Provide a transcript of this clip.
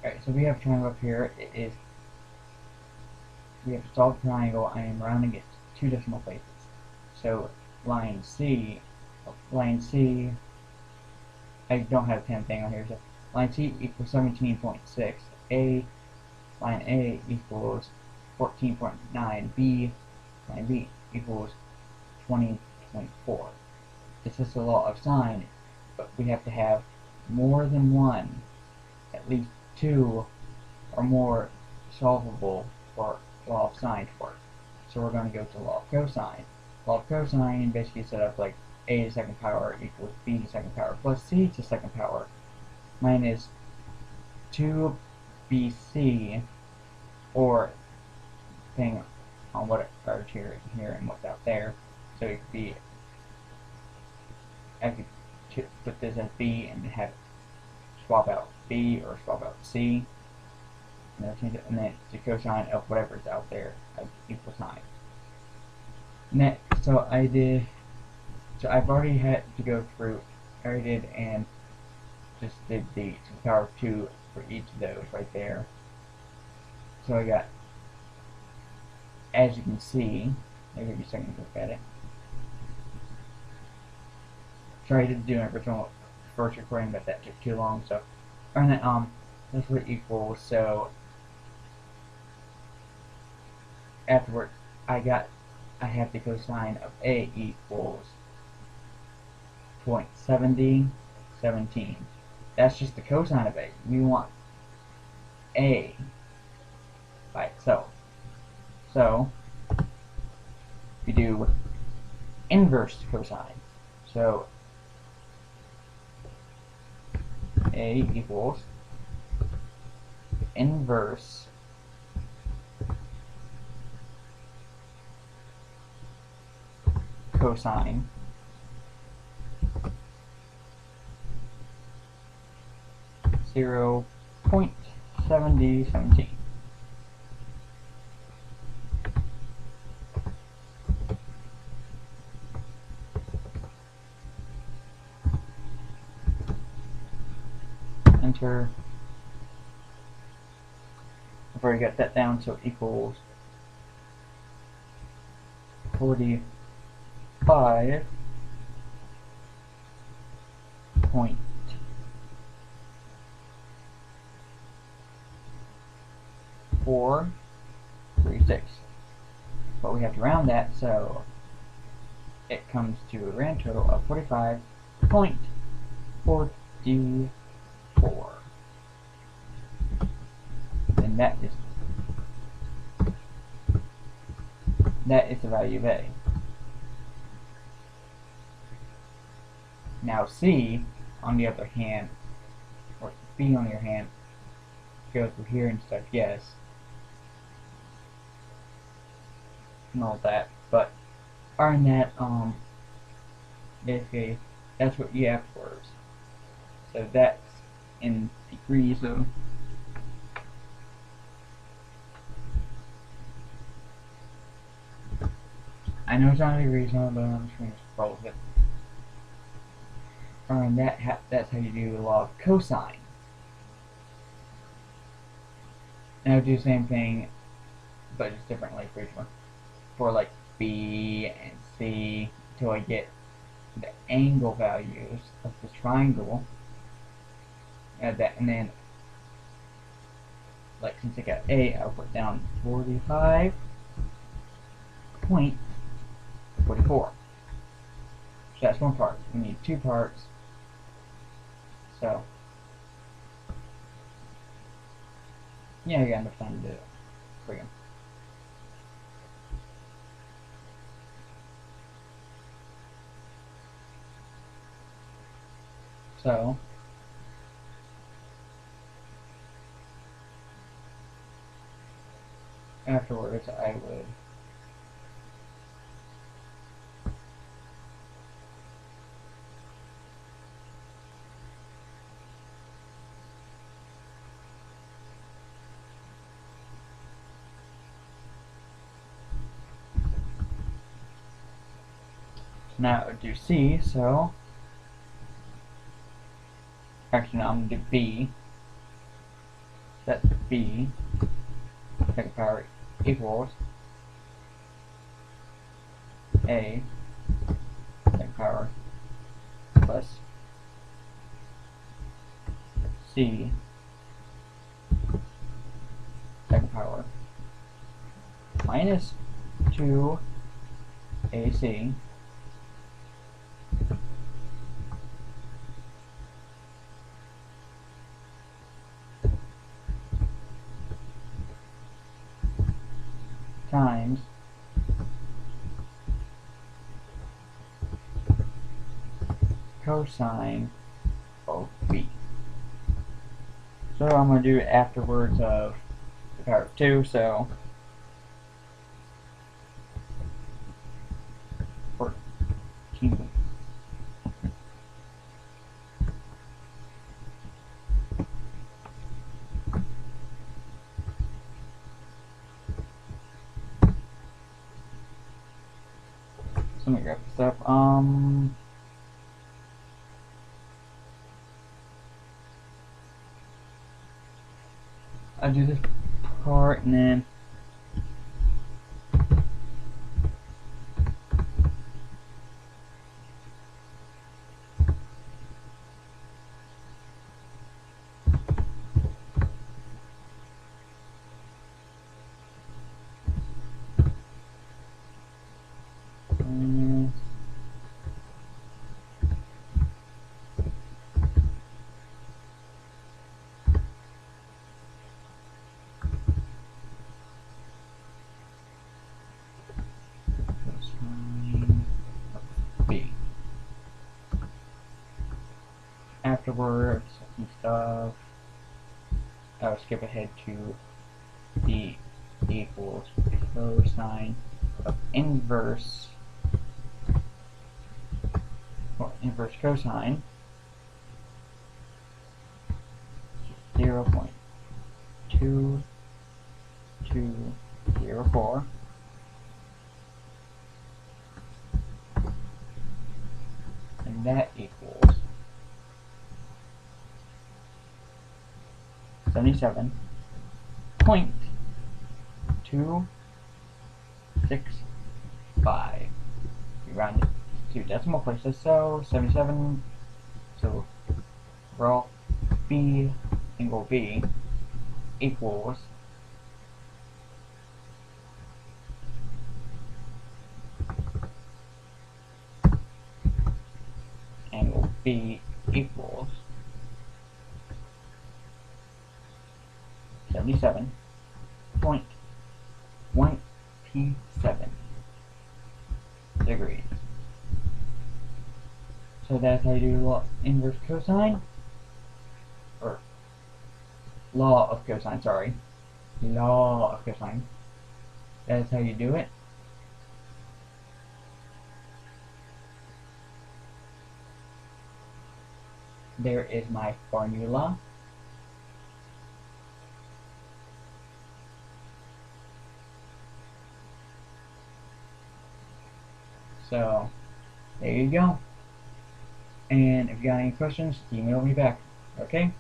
Alright, so we have a triangle up here. We have to solve the triangle. I am rounding it to 2 decimal places. So line C, I don't have a pen thing on here, so line C equals 17.6. Line A equals 14.9. Line B equals 20.4. This is the law of sine, but we have to have more than one, at least 2 or more solvable for law of sine to work. So we're going to go to law of cosine. Law of cosine basically set up like a to the second power equals b to the second power plus c to the second power minus 2bc, or depending on what occurs here and what's out there. So it could be, I could put this as b and have it swap out b or swap out c, and then change it, and then the cosine of whatever is out there as equal sign. Next, so I've already had to go through, and just did the to the power of 2 for each of those right there. So I got, as you can see, I'll give you a second to look at it. Sorry, I didn't do an original first recording, but that took too long. So, and then that's what it equals. So afterwards, I have the cosine of A equals 0.7017. That's just the cosine of A. We want A by itself. So we do inverse cosine. So A equals inverse cosine .7017. Enter. I've already got that down, so it equals 45.436. But we have to round that, so it comes to a grand total of 45.44. And that is the value of A. Now C, on the other hand, or B on the other hand, goes through here instead of yes, and all that. But other than that, basically that's what you have afterwards. So that's in degrees of I know it's not degrees, but I'm just going to roll with it. And that's how you do the law of cosine. And I would do the same thing, but just differently for each one. For like B and C, until I get the angle values of the triangle. Add that, and then, like since I got A, I'll put down 45.44. So that's one part. We need 2 parts. So yeah, you got enough time to do it. There we go. So afterwards I would now do C, so actually no, I'm going to do B. that b second power equals a second power plus c second power minus 2ac times cosine of b. So I'm going to do it afterwards of the power of 2, so 14. So let me grab this up. I'll do this part and then B. Afterwards and stuff, I'll skip ahead to B equals cosine of inverse cosine 0.2204 and that equals 77.265. We round it to decimal places, so 77. So roll B angle B equals angle B equals 77.127 degrees. So that's how you do inverse cosine, or law of cosine, sorry. Law of cosine. That's how you do it. There is my formula. So, there you go. And if you got any questions, email me back. Okay?